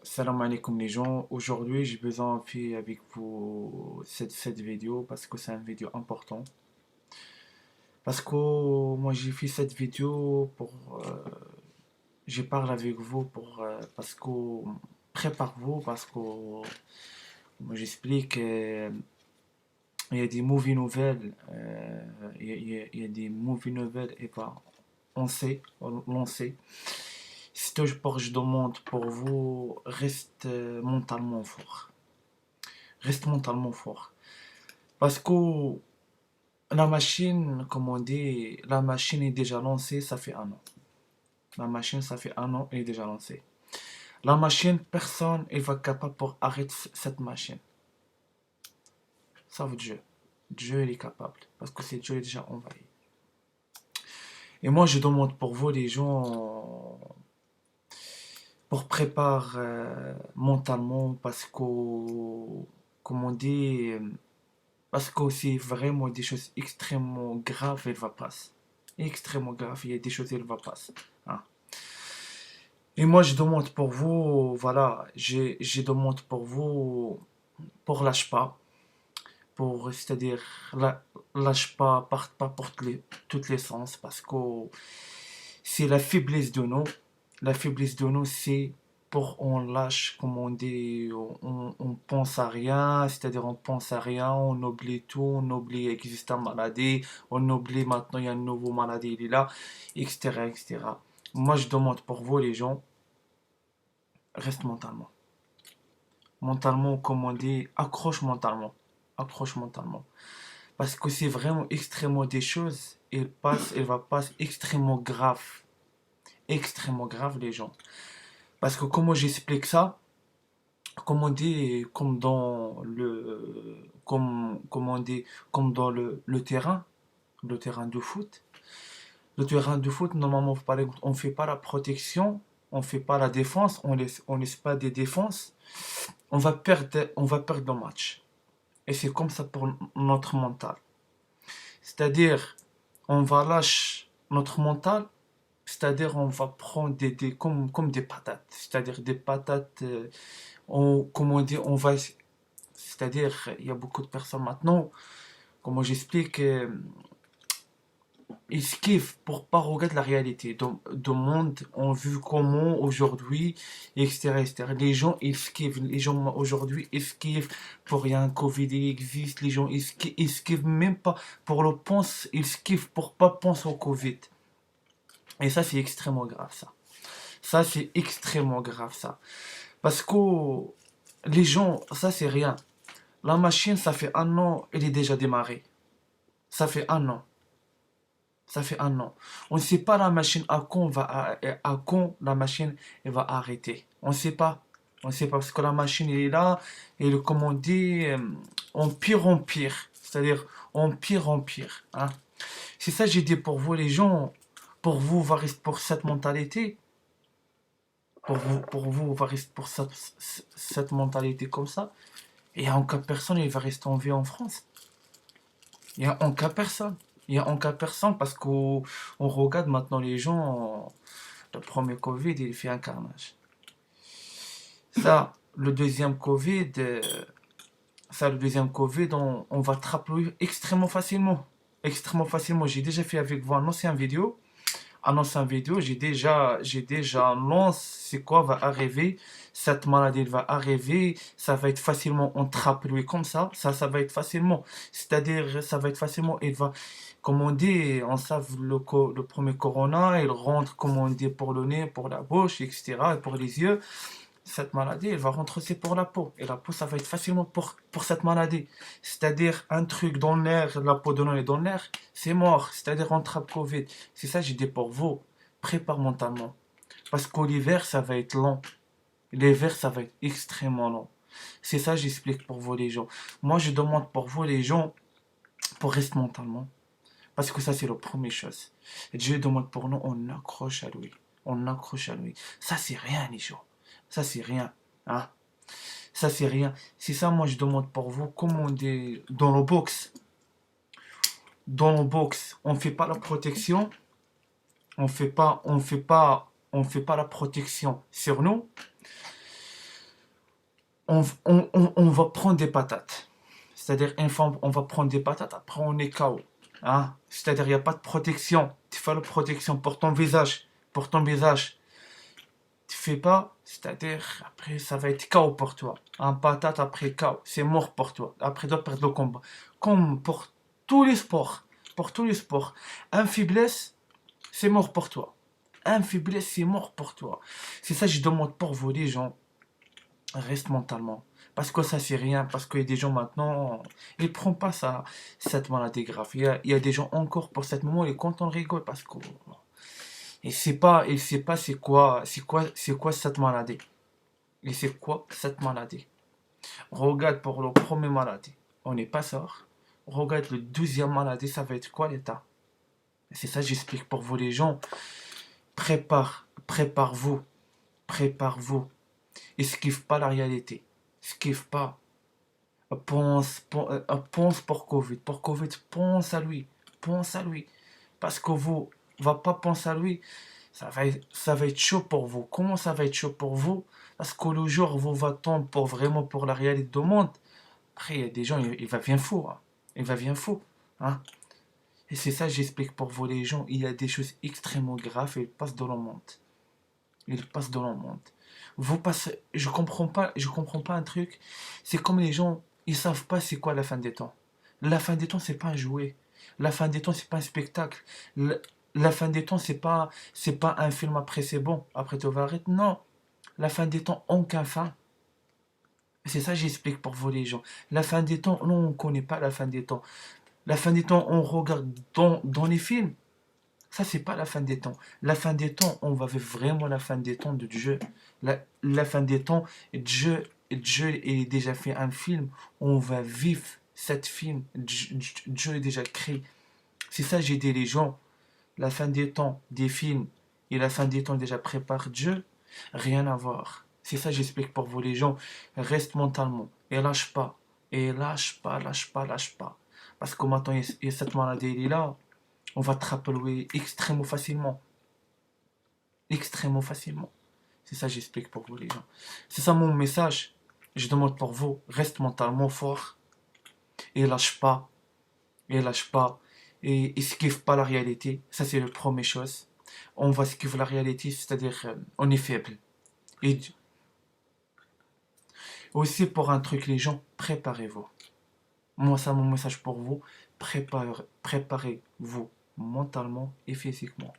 Salam alaikum les gens, aujourd'hui j'ai besoin de faire avec vous cette vidéo parce que c'est une vidéo important. Parce que moi j'ai fait cette vidéo pour... je parle avec vous parce que... Prépare-vous parce que moi j'explique il y a des movie nouvelles, il y a des movie nouvelles et pas on sait. C'est toujours pour je demande pour vous, reste mentalement fort. Reste mentalement fort. Parce que la machine, comme on dit, la machine est déjà lancée, ça fait un an. La machine, ça fait un an, elle est déjà lancée. La machine, personne n'est pas capable pour arrêter cette machine. Sauf Dieu. Dieu, il est capable. Parce que c'est Dieu est déjà envahi. Et moi, je demande pour vous, les gens, pour préparer mentalement, parce que, comme on dit, parce que c'est vraiment des choses extrêmement graves, elle va passer. Extrêmement grave, il y a des choses, elle va passer. Hein. Et moi, je demande pour vous, voilà, je demande pour vous, pour lâche pas, c'est-à-dire, lâche pas, parte pas pour toutes les sens, parce que c'est la faiblesse de nous. La faiblesse de nous, c'est pour on lâche, comme on dit, on pense à rien, c'est-à-dire on pense à rien, on oublie tout, on oublie existe une maladie, on oublie maintenant il y a une nouvelle maladie, il est là, etc., etc. Moi, je demande pour vous, les gens, reste mentalement. Mentalement, comme on dit, accroche mentalement. Accroche mentalement. Parce que c'est vraiment extrêmement des choses, elle va passer extrêmement grave. Extrêmement grave, les gens. Parce que comment j'explique ça, comme on dit, comme on dit, comme dans le terrain de foot. Le terrain de foot, normalement, par exemple, on fait pas la protection, on fait pas la défense, on laisse pas des défenses, on va perdre le match. Et c'est comme ça pour notre mental. C'est-à-dire, on va lâcher notre mental, c'est-à-dire on va prendre comme des patates. C'est-à-dire des patates, comme on dit, c'est-à-dire, il y a beaucoup de personnes maintenant, comment j'explique, ils kiffent pour pas regarder la réalité. Le monde, on vu comment aujourd'hui, etc., etc. Les gens, ils kiffent. Les gens aujourd'hui, ils kiffent pour rien. Covid il existe. Les gens, ils kiffent même pas pour le pense. Ils kiffent pour pas penser au Covid. Et ça, c'est extrêmement grave, ça. Ça, c'est extrêmement grave, ça. Parce que les gens, ça, c'est rien. La machine, ça fait un an, elle est déjà démarrée. Ça fait un an. Ça fait un an. On ne sait pas la machine à quand la machine elle va arrêter. On ne sait pas. On ne sait pas parce que la machine elle est là et comme on dit, en pire en pire. C'est-à-dire en pire en pire. Hein. C'est ça que j'ai dit pour vous les gens. Pour vous, va rester pour cette mentalité. Pour vous, va rester pour cette mentalité comme ça. Et en cas personne, il va rester en vie en France. Il y a en cas personne. Il y a en cas personne parce qu'on regarde maintenant les gens. Le premier Covid, il fait un carnage. Ça, le deuxième Covid, le deuxième Covid, on va attraper extrêmement facilement. Extrêmement facilement. J'ai déjà fait avec vous un ancien vidéo. Un ancien vidéo, j'ai déjà annoncé c'est quoi va arriver. Cette maladie elle va arriver. Ça va être facilement, on trappe lui comme ça va être facilement. C'est-à-dire, ça va être facilement, il va, comme on dit, on sait le premier corona, il rentre, comme on dit, pour le nez, pour la bouche, etc., et pour les yeux. Cette maladie, elle va rentrer aussi pour la peau. Et la peau, ça va être facilement pour cette maladie. C'est-à-dire, un truc dans l'air, la peau de l'eau est dans l'air, c'est mort. C'est-à-dire, on trappe Covid. C'est ça, j'ai dit pour vous. Prépare mentalement. Parce qu'au l'hiver, ça va être long. L'hiver, ça va être extrêmement long. C'est ça, j'explique pour vous, les gens. Moi, je demande pour vous, les gens, pour rester mentalement. Parce que ça, c'est la première chose. Et Dieu demande pour nous, on accroche à lui. On accroche à lui. Ça, c'est rien, les gens. Ça, c'est rien. Hein? Ça, c'est rien. C'est ça, moi, je demande pour vous, comme on dit dans le box. Dans le box, on ne fait pas la protection. On fait pas la protection sur nous. on va prendre des patates. C'est-à-dire, une fois, on va prendre des patates, après on est KO. Hein? C'est-à-dire, il n'y a pas de protection. Tu fais la protection pour ton visage. Pour ton visage. Tu fais pas, c'est-à-dire, après, ça va être KO pour toi. Un patate après KO, c'est mort pour toi. Après, tu dois perdre le combat. Comme pour tous les sports. Pour tous les sports. Un faiblesse, c'est mort pour toi. Un faiblesse, c'est mort pour toi. C'est ça que je demande pour vous, les gens. Reste mentalement. Parce que ça, c'est rien. Parce qu'il y a des gens maintenant, ils ne prennent pas ça, cette maladie grave. Il y a des gens encore pour ce moment, et quand on rigole, parce que. Il sait pas c'est quoi cette maladie. Et c'est quoi cette maladie? Regarde pour le premier maladie, on n'est pas sort. Regarde le deuxième maladie, ça va être quoi l'état? C'est ça, j'explique pour vous, les gens. Prépare-vous, prépare-vous. Esquive pas la réalité. Esquive pas. Pense pour Covid. Pour Covid, pense à lui. Pense à lui. Parce que vous, va pas penser à lui. Ça va être chaud pour vous. Comment ça va être chaud pour vous? Parce que le jour où vous va tomber pour vraiment pour la réalité du monde, après, il y a des gens, il va bien fou. Hein. Il va bien fou. Hein. Et c'est ça, j'explique pour vous, les gens. Il y a des choses extrêmement graves et ils passent dans le monde. Ils passent dans le monde. Vous passez, je comprends pas un truc. C'est comme les gens, ils savent pas c'est quoi la fin des temps. La fin des temps, c'est pas un jouet. La fin des temps, c'est pas un spectacle. La fin des temps, c'est pas un film après c'est bon, après tu vas arrêter. Non, la fin des temps, aucun fin. C'est ça, j'explique pour vous les gens. La fin des temps, non, on connaît pas la fin des temps. La fin des temps, on regarde dans les films. Ça, c'est pas la fin des temps. La fin des temps, on va vivre vraiment la fin des temps de Dieu. La fin des temps, Dieu a déjà fait un film. On va vivre cette film. Dieu a déjà créé. C'est ça, j'ai dit les gens. La fin des temps des films et la fin des temps déjà prépare Dieu. Rien à voir. C'est ça, j'explique pour vous les gens. Reste mentalement. Et lâche pas. Et lâche pas, lâche pas, lâche pas. Parce que maintenant, il y a cette maladie, elle est là. On va te rappeler extrêmement facilement. Extrêmement facilement. C'est ça, j'explique pour vous les gens. C'est ça mon message. Je demande pour vous, reste mentalement fort. Et lâche pas. Et lâche pas. Et esquive pas la réalité. Ça, c'est la première chose. On va esquiver la réalité, c'est-à-dire on est faible. Et aussi pour un truc, les gens, préparez-vous. Moi, ça, mon message pour vous, préparez-vous mentalement et physiquement.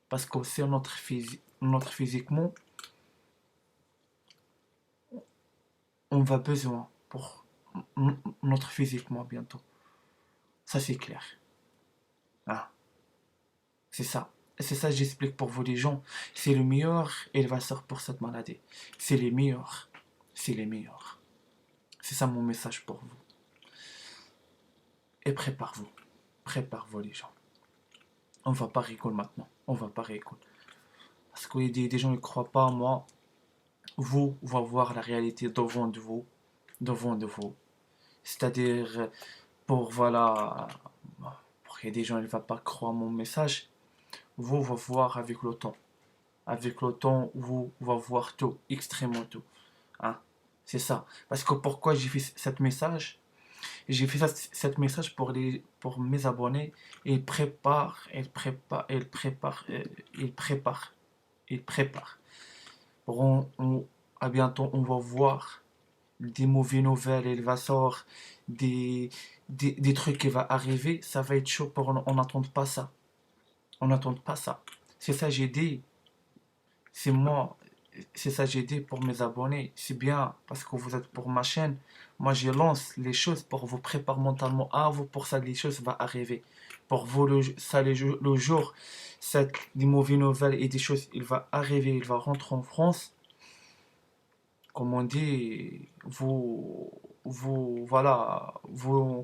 Parce qu'aussi notre physiquement, on va besoin pour notre physiquement bientôt. Ça, c'est clair. Ah, c'est ça. C'est ça que j'explique pour vous les gens. C'est le meilleur et il va sortir pour cette maladie. C'est les meilleurs. C'est les meilleurs. C'est ça mon message pour vous. Et prépare-vous. Prépare-vous les gens. On va pas rigoler maintenant. On va pas rigoler. Parce qu'il y a des gens qui ne croient pas à moi. Vous va voir la réalité devant de vous. Devant de vous. C'est-à-dire, pour voilà. Pour qu'il y ait des gens qui ne vont pas croire à mon message. Vous va voir avec le temps. Avec le temps, vous va voir tout. Extrêmement tout. Hein? C'est ça. Parce que pourquoi j'ai fait cette message? J'ai fait cette message pour mes abonnés. Ils préparent, ils préparent, ils préparent, ils préparent, ils préparent. À bientôt, on va voir des mauvaises nouvelles. Il va sortir des trucs qui vont arriver. Ça va être chaud pour on n'attend pas ça. On n'attend pas ça. C'est ça j'ai dit. C'est moi. C'est ça j'ai dit pour mes abonnés. C'est bien parce que vous êtes pour ma chaîne. Moi, je lance les choses pour vous préparer mentalement à vous. Pour ça, les choses vont arriver. Pour vous, le jour, des mauvaises nouvelles et des choses, il va arriver. Il va rentrer en France. Comme on dit, voilà,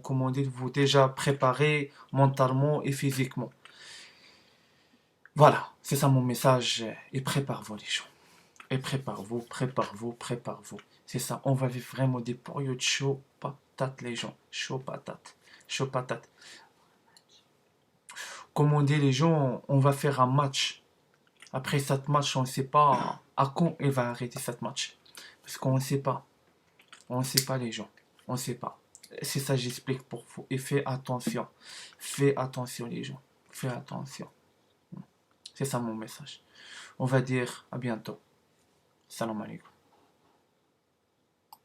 comme on dit, vous déjà préparez mentalement et physiquement. Voilà, c'est ça mon message. Et prépare-vous les gens. Et prépare-vous, prépare-vous, prépare-vous. C'est ça, on va vivre vraiment des périodes chaud patate les gens. Chaud patate. Chaud patate. Comme on dit les gens, on va faire un match. Après cette match, on ne sait pas à quand il va arrêter cette match. Parce qu'on ne sait pas. On ne sait pas les gens. On ne sait pas. C'est ça, j'explique pour vous. Et fais attention. Fais attention, les gens. Fais attention. C'est ça mon message. On va dire à bientôt. Salam alaikum.